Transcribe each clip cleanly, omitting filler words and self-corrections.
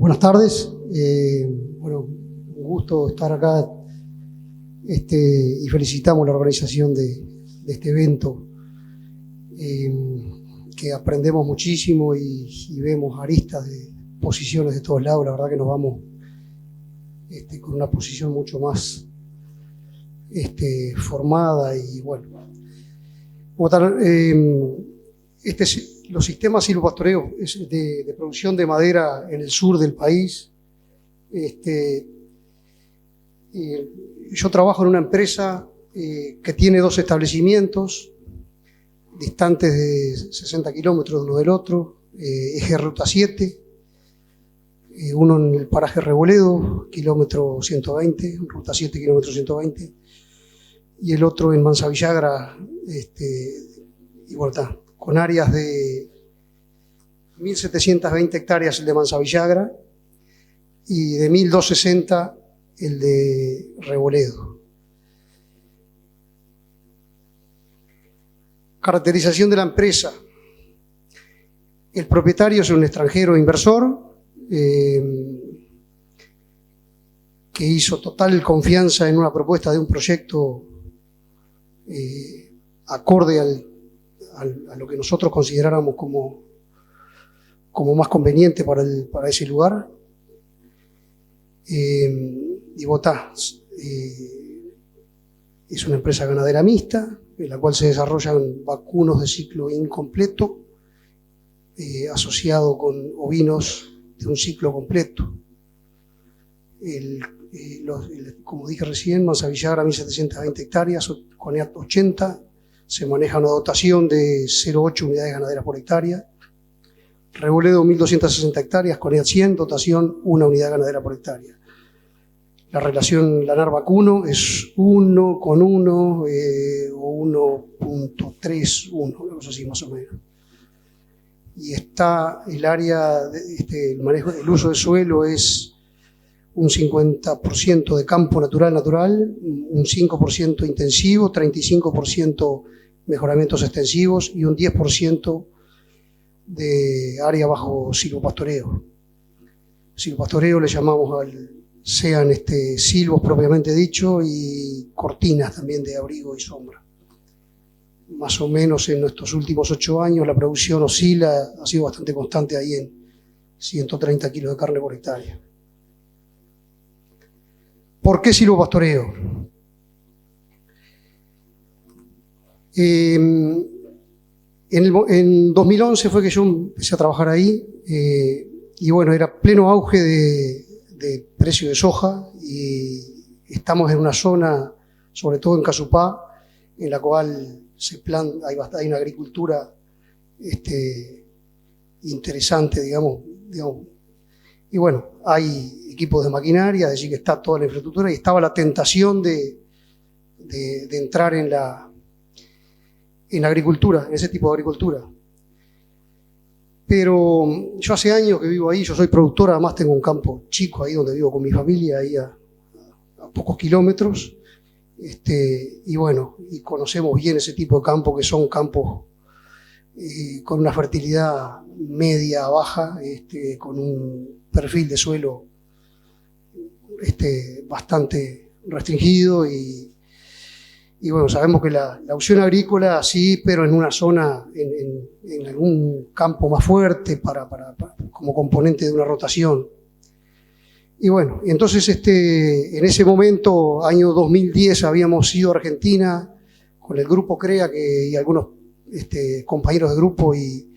Buenas tardes. Bueno, un gusto estar acá y felicitamos la organización de este evento, que aprendemos muchísimo y vemos aristas de posiciones de todos lados. La verdad que nos vamos con una posición mucho más formada y bueno. Los sistemas silvopastoreos de producción de madera en el sur del país. Yo trabajo en una empresa que tiene dos establecimientos distantes de 60 kilómetros uno del otro, eje Ruta 7, uno en el paraje Reboledo, kilómetro 120, Ruta 7, kilómetro 120, y el otro en Manzavillagra, y bueno, con áreas de 1.720 hectáreas el de Manzavillagra y de 1.260 el de Reboledo. Caracterización de la empresa. El propietario es un extranjero inversor que hizo total confianza en una propuesta de un proyecto acorde a lo que nosotros consideráramos como más conveniente para ese lugar. Y Botá es una empresa ganadera mixta, en la cual se desarrollan vacunos de ciclo incompleto asociado con ovinos de un ciclo completo. Como dije recién, Manzavillagra 1.720 hectáreas, CONEAT 80, se maneja una dotación de 0,8 unidades ganaderas por hectárea. Reboledo 1.260 hectáreas, CONEAT 100, dotación 1 unidad ganadera por hectárea. La relación lanar-vacuno es 1 con 1 o 1.31, una cosa así más o menos. Y está el área, el manejo, el uso de suelo es un 50% de campo natural, un 5% intensivo, 35% mejoramientos extensivos y un 10% de área bajo silvopastoreo. Silvopastoreo le llamamos sean silvos propiamente dicho y cortinas también de abrigo y sombra. Más o menos en estos últimos 8 años la producción oscila, ha sido bastante constante ahí en 130 kilos de carne por hectárea. ¿Por qué silvopastoreo? En 2011 fue que yo empecé a trabajar ahí y bueno, era pleno auge de precio de soja y estamos en una zona, sobre todo en Casupá, en la cual hay una agricultura interesante, digamos. Y bueno, hay equipos de maquinaria, es decir, que está toda la infraestructura y estaba la tentación de entrar en la agricultura, en ese tipo de agricultura. Pero yo hace años que vivo ahí, yo soy productor, además tengo un campo chico ahí donde vivo con mi familia, ahí a pocos kilómetros. Y bueno, y conocemos bien ese tipo de campos, que son campos con una fertilidad media, baja, con un perfil de suelo bastante restringido y bueno, sabemos que la opción agrícola sí, pero en una zona, en algún campo más fuerte como componente de una rotación. Y bueno, entonces en ese momento, año 2010, habíamos ido a Argentina con el grupo CREA y algunos compañeros de grupo y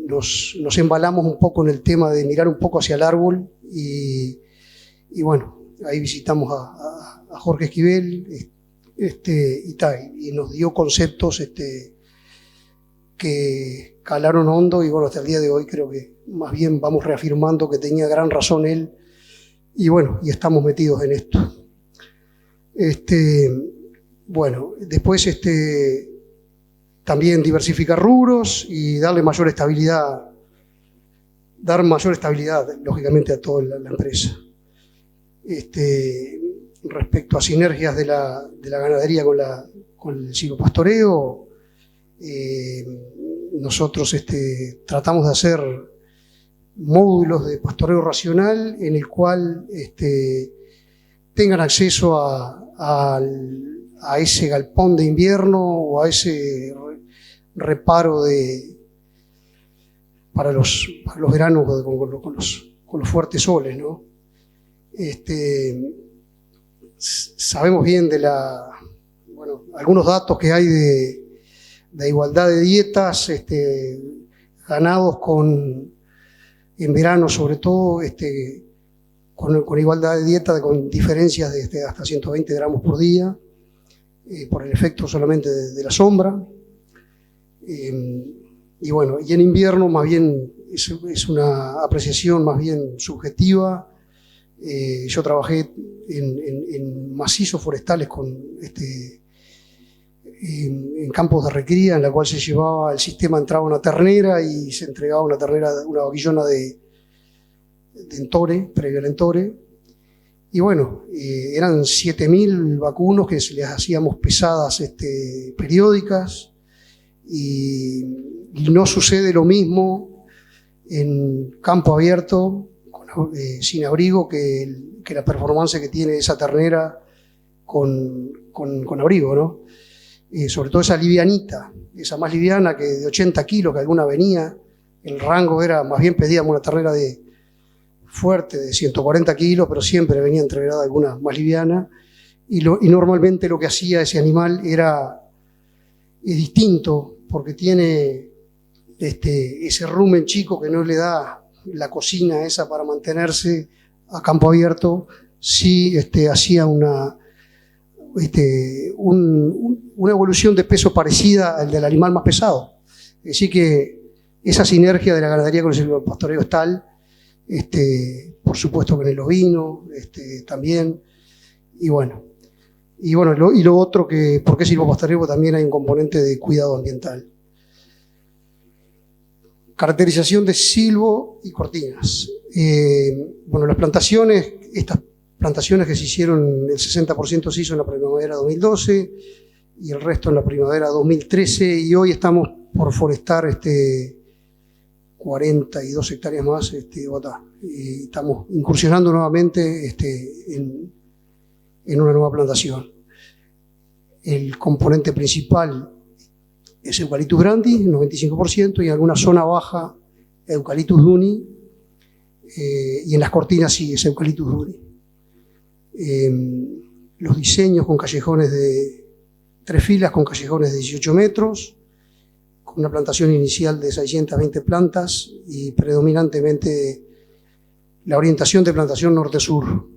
nos embalamos un poco en el tema de mirar un poco hacia el árbol y bueno, ahí visitamos a Jorge Esquivel y nos dio conceptos que calaron hondo y bueno, hasta el día de hoy creo que más bien vamos reafirmando que tenía gran razón él y bueno, y estamos metidos en esto. Bueno, después también diversificar rubros y dar mayor estabilidad lógicamente a toda la empresa. Respecto a sinergias de la ganadería con el silvopastoreo, nosotros tratamos de hacer módulos de pastoreo racional en el cual tengan acceso a ese galpón de invierno o a ese reparo para los veranos con los fuertes soles, ¿no? Sabemos bien algunos datos que hay de igualdad de dietas, ganados en verano sobre todo, con igualdad de dieta, con diferencias de hasta 120 gramos por día, por el efecto solamente de la sombra. Y en invierno más bien es una apreciación más bien subjetiva. Yo trabajé en macizos forestales en campos de recría, en la cual se llevaba, el sistema entraba una ternera y se entregaba una vaquillona de entore, previo al entore. Y eran 7.000 vacunos que les hacíamos pesadas periódicas, y no sucede lo mismo en campo abierto, sin abrigo, que la performance que tiene esa ternera con abrigo, ¿no? Sobre todo esa livianita, esa más liviana, que de 80 kilos, que alguna venía, el rango era, más bien pedíamos una ternera fuerte de 140 kilos, pero siempre venía entreverada alguna más liviana, y normalmente lo que hacía ese animal es distinto, porque tiene ese rumen chico que no le da la cocina esa para mantenerse a campo abierto. Sí hacía una evolución de peso parecida al del animal más pesado. Así que esa sinergia de la ganadería con el silvopastoreo es tal, por supuesto que en el ovino también, y lo otro, que ¿por qué silvopastoreo? También hay un componente de cuidado ambiental. Caracterización de silvo y cortinas. Las plantaciones, estas plantaciones que se hicieron, el 60% se hizo en la primavera 2012 y el resto en la primavera 2013, y hoy estamos por forestar 42 hectáreas más, y estamos incursionando nuevamente en una nueva plantación. El componente principal es Eucalyptus grandis, 95%, y en alguna zona baja Eucalyptus duni, y en las cortinas sí es Eucalyptus duni. Los diseños con callejones de 3 filas, con callejones de 18 metros, con una plantación inicial de 620 plantas y predominantemente la orientación de plantación norte-sur.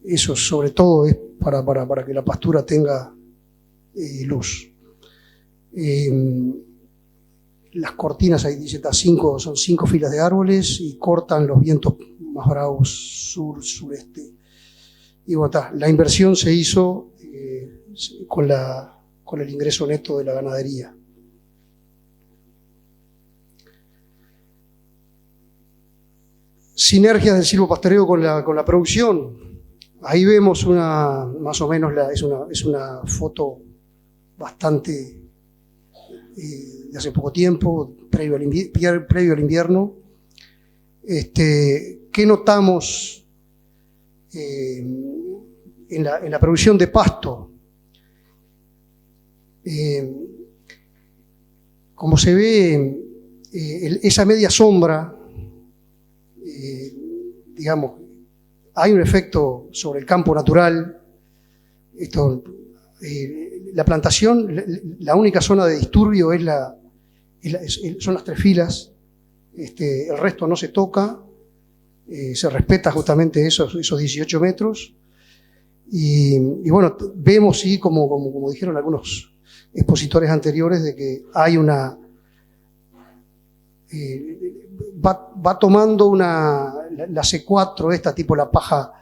Eso sobre todo es para que la pastura tenga luz. Las cortinas, ahí dice, son 5 filas de árboles y cortan los vientos más bravos sur-sureste. Y la inversión se hizo con el ingreso neto de la ganadería. Sinergia del silvopastoreo con la producción. Ahí vemos más o menos, es una foto bastante de hace poco tiempo, previo al invierno. ¿Qué notamos en la producción de pasto? Como se ve, esa media sombra, hay un efecto sobre el campo natural. La plantación, la única zona de disturbio son las 3 filas. El resto no se toca, se respeta justamente esos 18 metros. Y vemos, sí, como dijeron algunos expositores anteriores, de que hay va tomando la C4, esta tipo la paja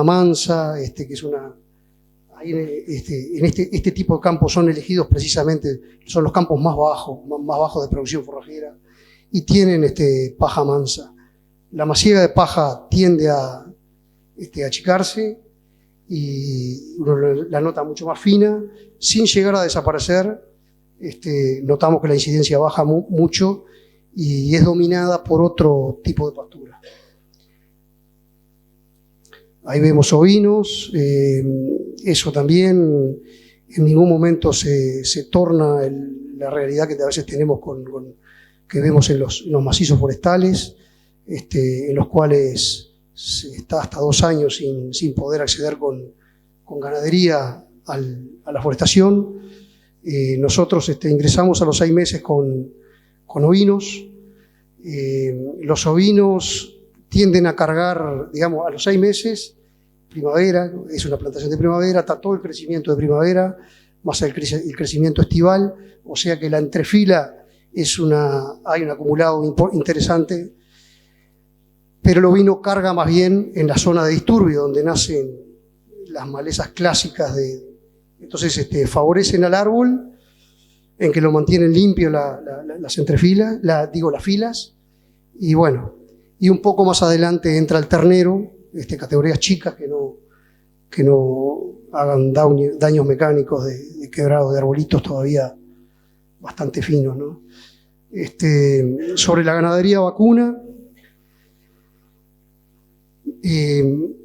mansa, que es en este tipo de campos son elegidos precisamente, son los campos más bajos de producción forrajera, y tienen paja mansa. La masiega de paja tiende a achicarse y uno la nota mucho más fina, sin llegar a desaparecer. Notamos que la incidencia baja mucho, y es dominada por otro tipo de pastura. Ahí vemos ovinos, eso también en ningún momento se torna la realidad que a veces tenemos que vemos en los macizos forestales, en los cuales se está hasta 2 años sin poder acceder con ganadería a la forestación. Nosotros ingresamos a los 6 meses con ovinos. Los ovinos tienden a cargar, digamos, a los 6 meses, primavera, es una plantación de primavera, está todo el crecimiento de primavera, más el crecimiento estival, o sea que la entrefila hay un acumulado interesante, pero el ovino carga más bien en la zona de disturbio, donde nacen las malezas clásicas entonces favorecen al árbol en que lo mantienen limpio las entrefilas, las filas, y bueno, y un poco más adelante entra el ternero, categorías chicas que no hagan daños mecánicos de quebrado de arbolitos todavía bastante finos, ¿no? Sobre la ganadería vacuna,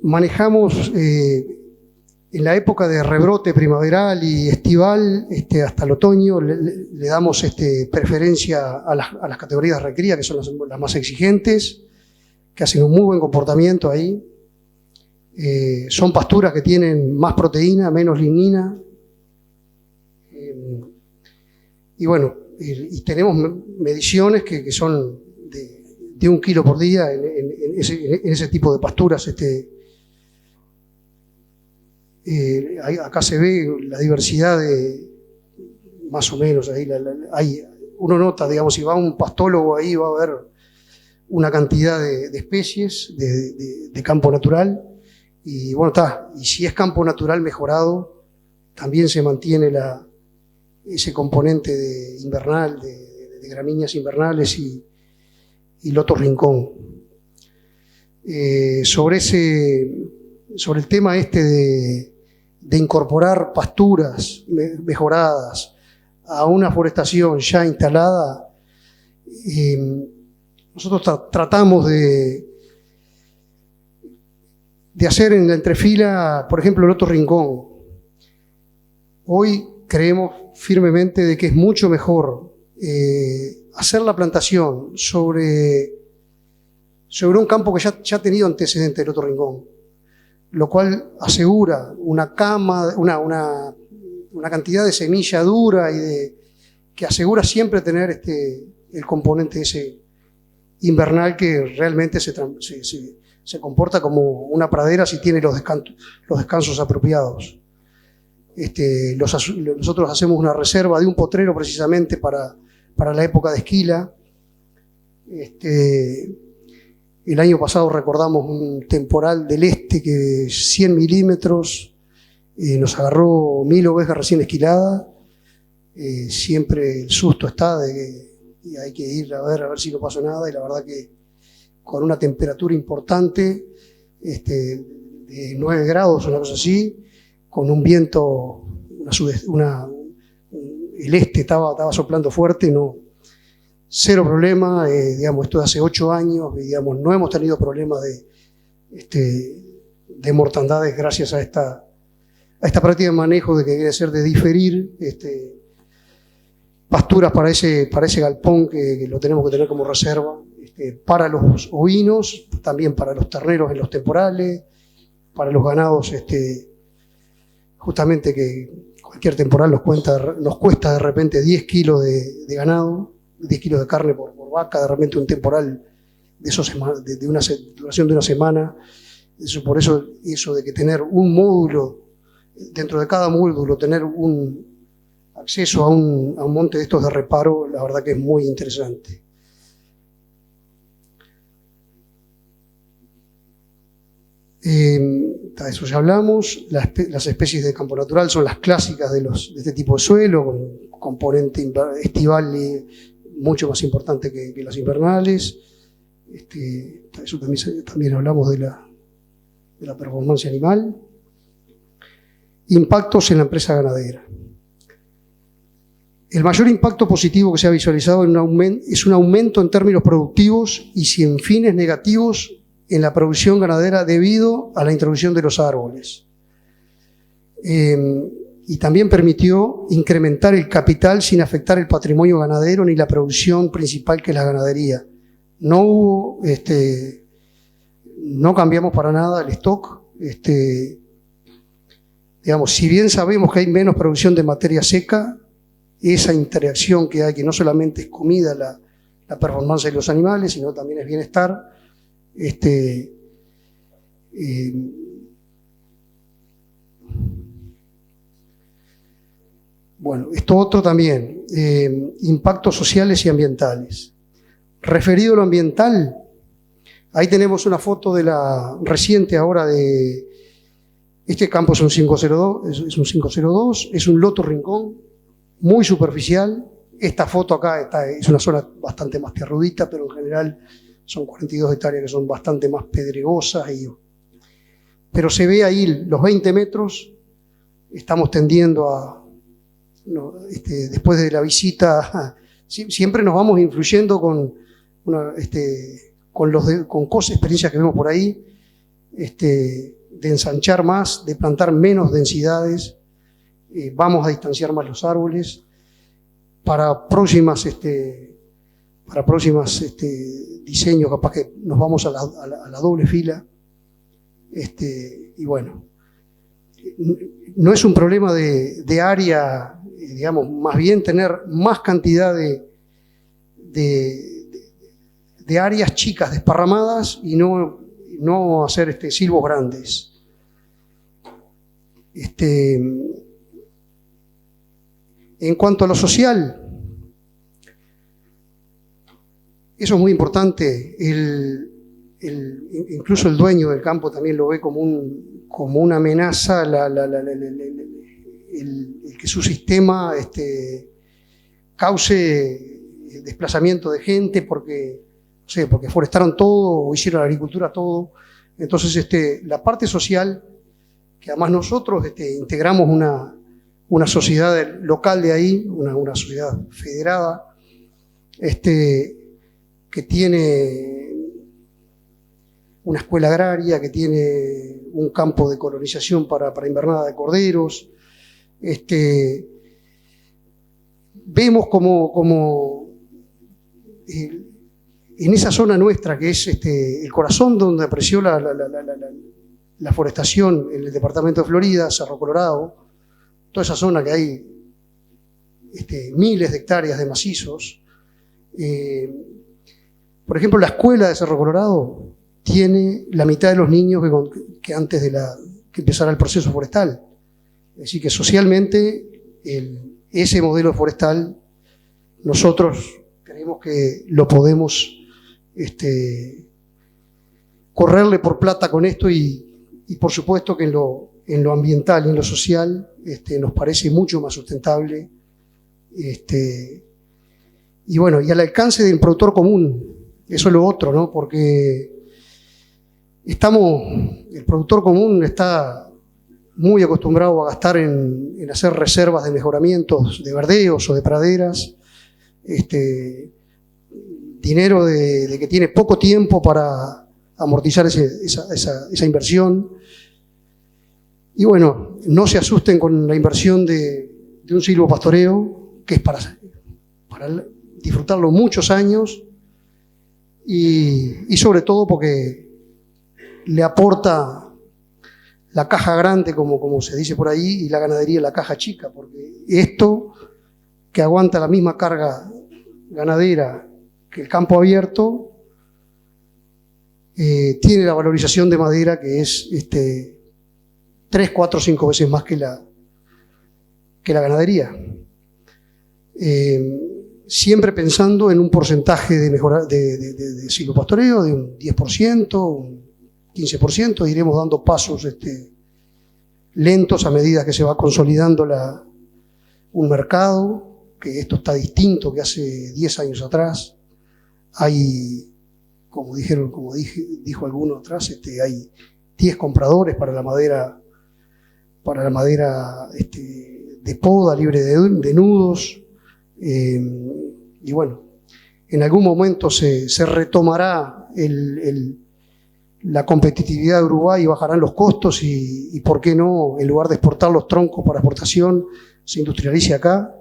manejamos en la época de rebrote primaveral y estival, hasta el otoño, le damos preferencia a las categorías de recría, que son las más exigentes, que hacen un muy buen comportamiento ahí. Son pasturas que tienen más proteína, menos lignina. Y bueno, y tenemos mediciones que son de 1 kilo por día en ese tipo de pasturas. Acá se ve la diversidad más o menos, ahí uno nota, digamos, si va un pastólogo ahí va a ver una cantidad de especies de campo natural, y bueno, y si es campo natural mejorado, también se mantiene ese componente invernal, de gramíneas invernales y loto rincón. Sobre el tema de incorporar pasturas mejoradas a una forestación ya instalada, nosotros tratamos de hacer en la entrefila, por ejemplo, el loto rincón. Hoy creemos firmemente de que es mucho mejor hacer la plantación sobre un campo que ya ha tenido antecedentes del loto rincón, lo cual asegura una cantidad de semilla dura que asegura siempre tener el componente ese invernal que realmente se comporta como una pradera si tiene los descansos apropiados. Nosotros hacemos una reserva de un potrero precisamente para la época de esquila. El año pasado recordamos un temporal del este que 100 milímetros, nos agarró 1000 ovejas recién esquiladas. Siempre el susto está y hay que ir a ver si no pasó nada, y la verdad que con una temperatura importante, de 9 grados, una cosa así, con un viento, el este estaba soplando fuerte, no, cero problema, digamos, esto de hace 8 años, digamos, no hemos tenido problemas de mortandades gracias a esta práctica de manejo que debe ser de diferir pasturas para ese galpón que lo tenemos que tener como reserva, para los ovinos, también para los terneros en los temporales, para los ganados, justamente que cualquier temporal nos cuesta de repente 10 kilos de ganado, 10 kilos de carne por vaca, de repente un temporal de una duración de una semana. Por eso de que tener un módulo, dentro de cada módulo tener un acceso a un monte de estos de reparo, la verdad que es muy interesante. De eso ya hablamos. Las especies de campo natural son las clásicas de este tipo de suelo, con componente estival mucho más importante que las invernales. Eso también hablamos de la performance animal. Impactos en la empresa ganadera. El mayor impacto positivo que se ha visualizado es un aumento en términos productivos y sin fines negativos en la producción ganadera debido a la introducción de los árboles. Y también permitió incrementar el capital sin afectar el patrimonio ganadero ni la producción principal, que es la ganadería. No cambiamos para nada el stock. Digamos, si bien sabemos que hay menos producción de materia seca, esa interacción que hay, que no solamente es comida la performance de los animales, sino también es bienestar, bueno, esto otro también, impactos sociales y ambientales. Referido a lo ambiental, ahí tenemos una foto de la reciente ahora de, este campo es un 502, es un loto rincón, muy superficial. Esta foto acá es una zona bastante más tierrudita, pero en general son 42 hectáreas que son bastante más pedregosas. Pero se ve ahí los 20 metros, estamos tendiendo a, después de la visita, siempre nos vamos influyendo con experiencias que vemos por ahí, de ensanchar más, de plantar menos densidades, vamos a distanciar más los árboles para próximas diseños, capaz que nos vamos a la doble fila, y bueno, no es un problema de área, digamos, más bien tener más cantidad de áreas chicas desparramadas y no hacer silvos grandes. En cuanto a lo social, eso es muy importante. Incluso el dueño del campo también lo ve como una amenaza, el que su sistema cause desplazamiento de gente porque forestaron todo o hicieron la agricultura todo. Entonces, la parte social, que además nosotros integramos una sociedad local de ahí, una sociedad federada, que tiene una escuela agraria, que tiene un campo de colonización para invernada de corderos. Vemos como en esa zona nuestra, que es el corazón donde apareció la forestación en el departamento de Florida, Cerro Colorado, toda esa zona que hay miles de hectáreas de macizos. Por ejemplo, la escuela de Cerro Colorado tiene la mitad de los niños que antes de que empezara el proceso forestal. Es decir, que socialmente ese modelo forestal nosotros creemos que lo podemos correrle por plata con esto y por supuesto que en lo ambiental y en lo social nos parece mucho más sustentable, y bueno, y al alcance del productor común. Eso es lo otro, ¿no? Porque el productor común está muy acostumbrado a gastar en hacer reservas de mejoramientos de verdeos o de praderas, dinero de que tiene poco tiempo para amortizar esa inversión. Y bueno, no se asusten con la inversión de un silvopastoreo, que es para disfrutarlo muchos años, y sobre todo porque le aporta la caja grande, como se dice por ahí, y la ganadería la caja chica, porque esto, que aguanta la misma carga ganadera que el campo abierto, tiene la valorización de madera que es 3, 4, 5 veces más que la ganadería. Siempre pensando en un porcentaje de silvopastoreo de un 10%, un 15%, iremos dando pasos lentos a medida que se va consolidando un mercado, que esto está distinto que hace 10 años atrás. Hay, como dijo alguno atrás, hay 10 compradores para la madera de poda libre de nudos. Y bueno, en algún momento se retomará la competitividad de Uruguay y bajarán los costos y ¿por qué no? En lugar de exportar los troncos para exportación, se industrialice acá.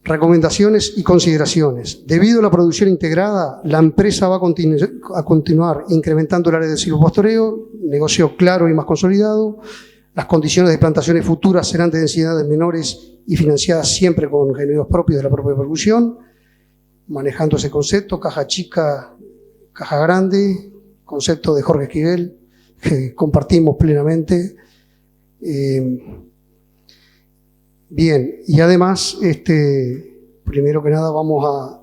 Recomendaciones y consideraciones. Debido a la producción integrada, la empresa va a continuar incrementando el área de silvopastoreo, negocio claro y más consolidado. Las condiciones de plantaciones futuras serán de densidades menores y financiadas siempre con géneros propios de la propia producción, manejando ese concepto, caja chica, caja grande, concepto de Jorge Esquivel, que compartimos plenamente. Bien, y además, primero que nada vamos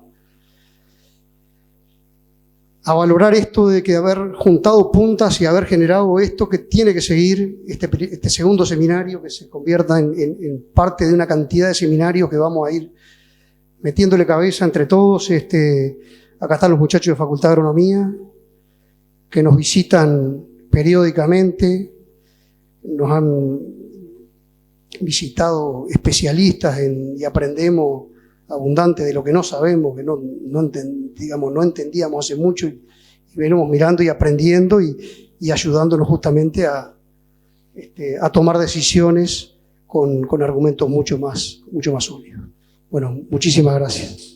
a valorar esto de que haber juntado puntas y haber generado esto que tiene que seguir, este segundo seminario, que se convierta en parte de una cantidad de seminarios que vamos a ir metiéndole cabeza entre todos. Acá están los muchachos de Facultad de Agronomía, que nos visitan periódicamente, nos han visitado especialistas y aprendemos abundante de lo que no sabemos, que no entendíamos hace mucho, y venimos mirando y aprendiendo y ayudándonos justamente a tomar decisiones con argumentos mucho más sólidos. Bueno, muchísimas gracias.